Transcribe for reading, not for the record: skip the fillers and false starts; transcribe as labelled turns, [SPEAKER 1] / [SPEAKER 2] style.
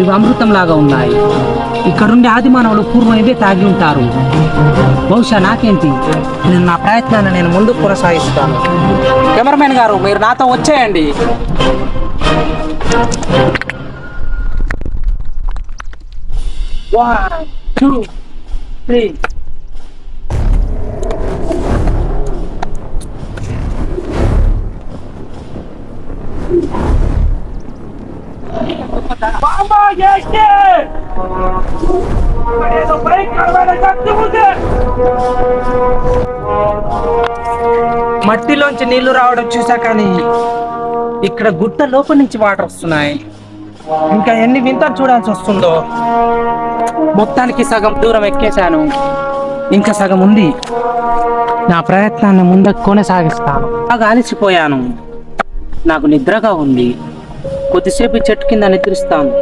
[SPEAKER 1] ఇవి అమృతం లాగా ఉన్నాయి. ఇక్కడుండే ఆది మానవులు పూర్వం ఇవే తాగి ఉంటారు. బహుశా నాకేంటి, నేను నా ప్రయత్నాన్ని నేను ముందుకు కొనసాగిస్తాను. కెమెరామెన్ గారు, మీరు నాతో వచ్చేయండి. One, two, three. Mama, yes, yes. Eso break karwana కట్టుముందే. మట్టిలోంచి నీళ్లు రావడం చూసా, కానీ ఇక్కడ గుట్ట లోపల నుంచి వాటర్ వస్తున్నాయి. ఇంకా ఎన్ని వింతలు చూడాల్సి వస్తుందో. మొత్తానికి సగం దూరం ఎక్కేశాను, ఇంకా సగం ఉంది. నా ప్రయత్నాన్ని ముందుకు కొనసాగిస్తాను. బాగా అలసిపోయాను, నాకు నిద్రగా ఉంది. కొద్దిసేపు చెట్టు కింద నిద్రిస్తాను.